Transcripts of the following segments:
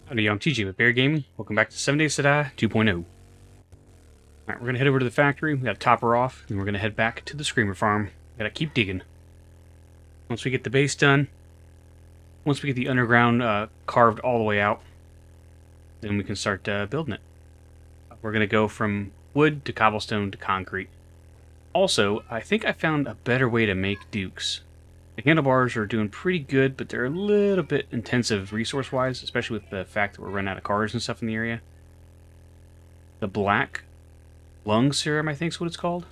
Howdy, I'm TJ with Bear Gaming. Welcome back to 7 Days to Die 2.0. Alright, we're going to head over to the factory. We got to top her off, and we're going to head back to the Screamer farm. Got to keep digging. Once we get the base done, once we get the underground carved all the way out, then we can start building it. We're going to go from wood to cobblestone to concrete. Also, I think I found a better way to make dukes. The handlebars are doing pretty good, but they're a little bit intensive resource-wise, especially with the fact that we're running out of cars and stuff in the area. The black lung serum, I think is what it's called.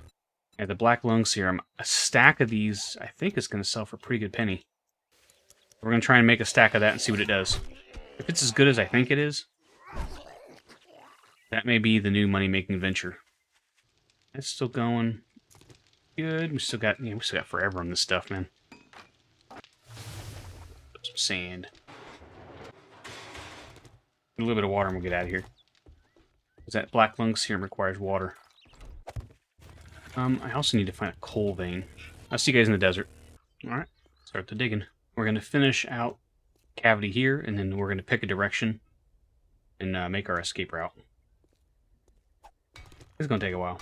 Yeah, the black lung serum. A stack of these, I think, is going to sell for a pretty good penny. We're going to try and make a stack of that and see what it does. If it's as good as I think it is, that may be the new money-making venture. It's still going good. We still got forever on this stuff, man. Some sand. A little bit of water and we'll get out of here. Because that black lung serum requires water. I also need to find a coal vein. I'll see you guys in the desert. Alright, start the digging. We're going to finish out cavity here, and then we're going to pick a direction and make our escape route. It's going to take a while.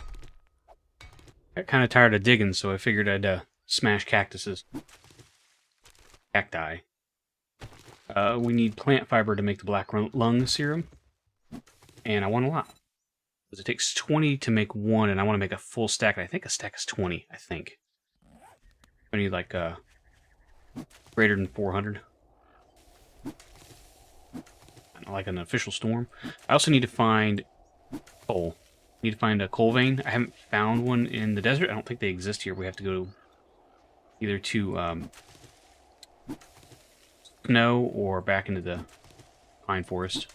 Got kind of tired of digging, so I figured I'd smash cactuses. Cacti. We need plant fiber to make the black lung serum. And I want a lot. Because it takes 20 to make one, and I want to make a full stack. And I think a stack is 20, I think. I need like greater than 400. Like an official storm. I also need to find coal. I need to find a coal vein. I haven't found one in the desert. I don't think they exist here. We have to go either to snow or back into the pine forest.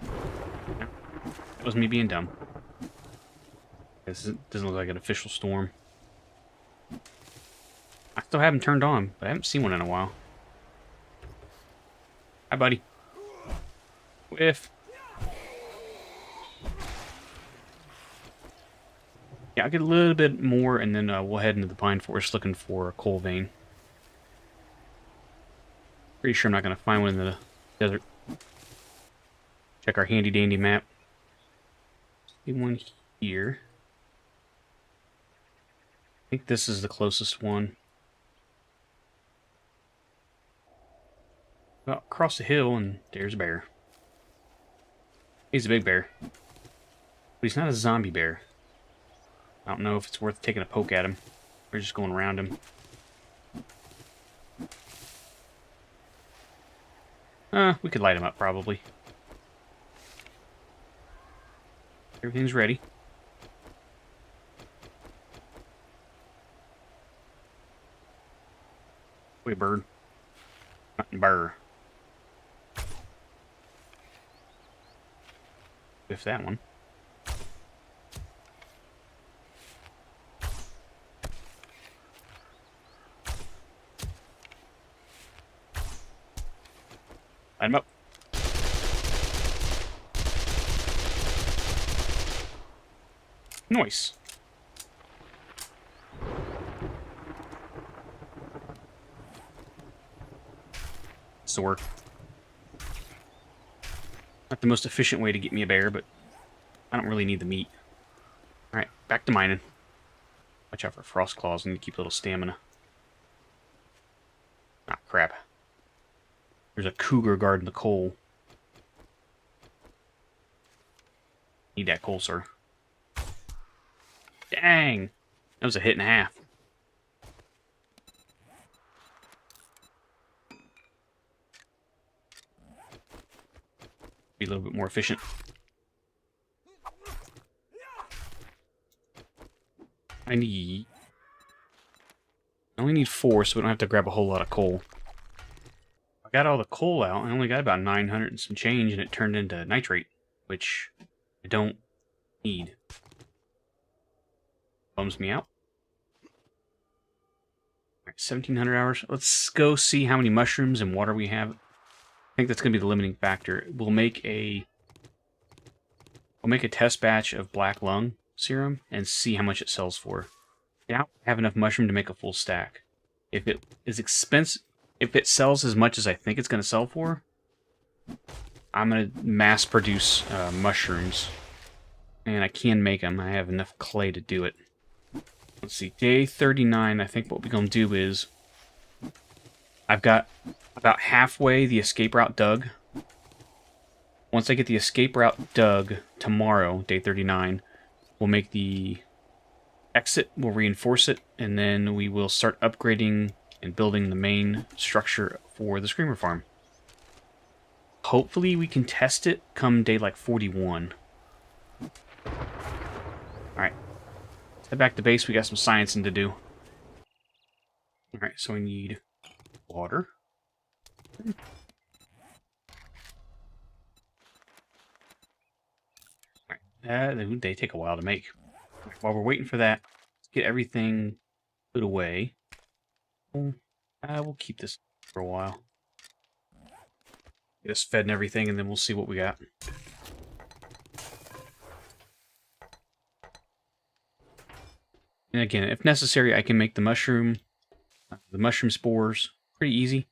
That was me being dumb. This doesn't look like an official storm. I still have them turned on, but I haven't seen one in a while. Hi, buddy. Whiff. Yeah, I'll get a little bit more, and then we'll head into the pine forest looking for a coal vein. Pretty sure I'm not going to find one in the desert. Check our handy-dandy map. See one here. I think this is the closest one. Well, across the hill, and there's a bear. He's a big bear. But he's not a zombie bear. I don't know if it's worth taking a poke at him. We're just going around him. We could light him up, probably. Everything's ready. Wait, bird. Not burr. If that one. Light him up. Nice. Sword. Not the most efficient way to get me a bear, but I don't really need the meat. Alright, back to mining. Watch out for frost claws. I need to keep a little stamina. Ah, crap. There's a cougar guarding the coal. Need that coal, sir. Dang! That was a hit and a half. Be a little bit more efficient. I only need 4, so we don't have to grab a whole lot of coal. I got all the coal out. I only got about 900 and some change, and it turned into nitrate, which I don't need. Bums me out. Alright, 1,700 hours. Let's go see how many mushrooms and water we have. I think that's going to be the limiting factor. We'll make a test batch of black lung serum and see how much it sells for. Now I have enough mushroom to make a full stack. If it is expensive, if it sells as much as I think it's going to sell for, I'm going to mass produce mushrooms. And I can make them. I have enough clay to do it. Let's see. Day 39, I think what we're going to do is... I've got about halfway the escape route dug. Once I get the escape route dug tomorrow, day 39, we'll make the exit, we'll reinforce it, and then we will start upgrading and building the main structure for the Screamer Farm. Hopefully we can test it come day like 41. Alright. Let's head back to base, we got some sciencing to do. Alright, so we need water. Alright, they take a while to make. While we're waiting for that, let's get everything put away. We'll keep this for a while. Get us fed and everything, and then we'll see what we got. And again, if necessary, I can make the mushroom spores pretty easy.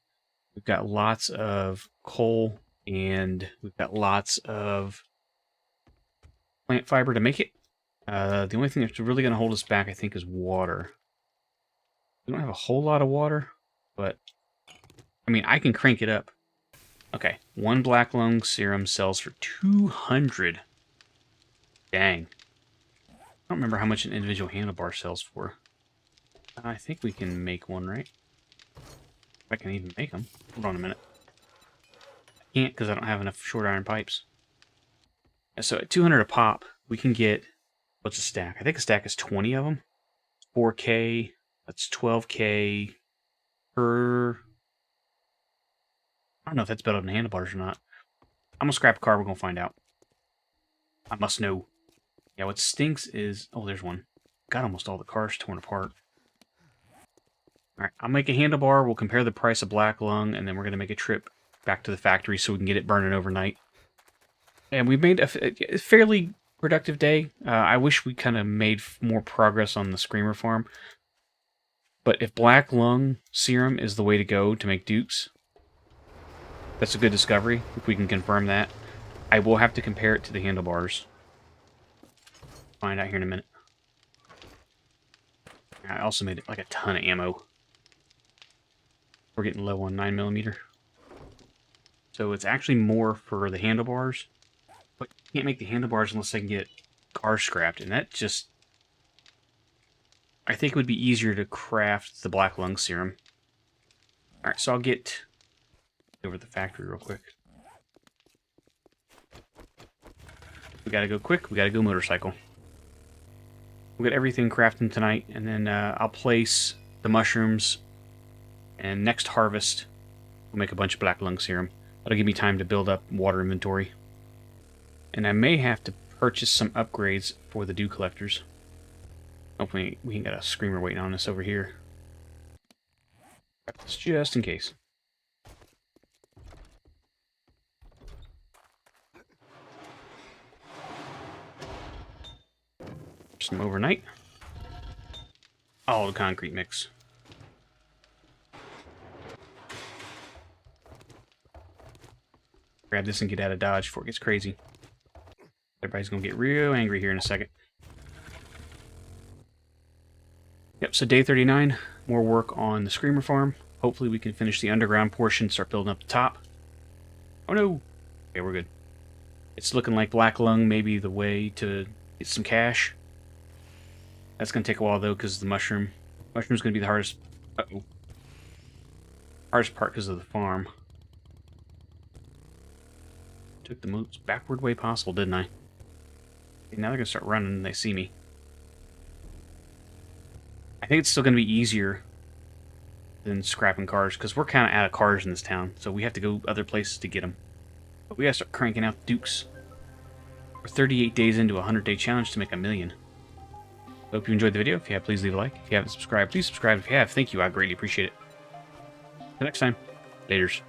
We've got lots of coal, and we've got lots of plant fiber to make it. The only thing that's really going to hold us back, I think, is water. We don't have a whole lot of water, but I mean, I can crank it up. Okay, 1 black lung serum sells for 200. Dang. I don't remember how much an individual handlebar sells for. I think we can make one, right? If I can even make them. Hold on a minute. I can't because I don't have enough short iron pipes. So at 200 a pop, we can get... What's a stack? I think a stack is 20 of them. 4K. That's 12K per... I don't know if that's better than handlebars or not. I'm going to scrap a car. We're going to find out. I must know. Yeah, what stinks is... Oh, there's one. Got almost all the cars torn apart. Alright, I'll make a handlebar. We'll compare the price of black lung, and then we're going to make a trip back to the factory so we can get it burning overnight. And we've made a fairly productive day. I wish we kind of made more progress on the Screamer Farm. But if black lung serum is the way to go to make dukes, that's a good discovery, if we can confirm that. I will have to compare it to the handlebars. Find out here in a minute. I also made like a ton of ammo. We're getting low on 9mm. So it's actually more for the handlebars. But you can't make the handlebars unless I can get cars scrapped. And that just... I think it would be easier to craft the black lung serum. Alright, so I'll get over to the factory real quick. We gotta go quick, we gotta go motorcycle. We'll get everything crafting tonight, and then I'll place the mushrooms, and next harvest, we'll make a bunch of black lung serum. That'll give me time to build up water inventory. And I may have to purchase some upgrades for the dew collectors. Hopefully we ain't got a screamer waiting on us over here. Just in case. Some overnight. All the concrete mix. Grab this and get out of Dodge before it gets crazy. Everybody's gonna get real angry here in a second. Yep, so day 39, more work on the Screamer Farm. Hopefully we can finish the underground portion, start building up the top. Oh no! Okay, we're good. It's looking like black lung may be the way to get some cash. That's going to take a while though because the mushroom. Mushroom's going to be the hardest. Uh-oh. Hardest part because of the farm. Took the most backward way possible, didn't I? Okay, now they're going to start running and they see me. I think it's still going to be easier than scrapping cars because we're kind of out of cars in this town, so we have to go other places to get them. But we got to start cranking out Dukes. We're 38 days into a 100-day challenge to make 1 million. Hope you enjoyed the video. If you have, please leave a like. If you haven't subscribed, please subscribe. If you have, thank you. I greatly appreciate it. Until next time, laters.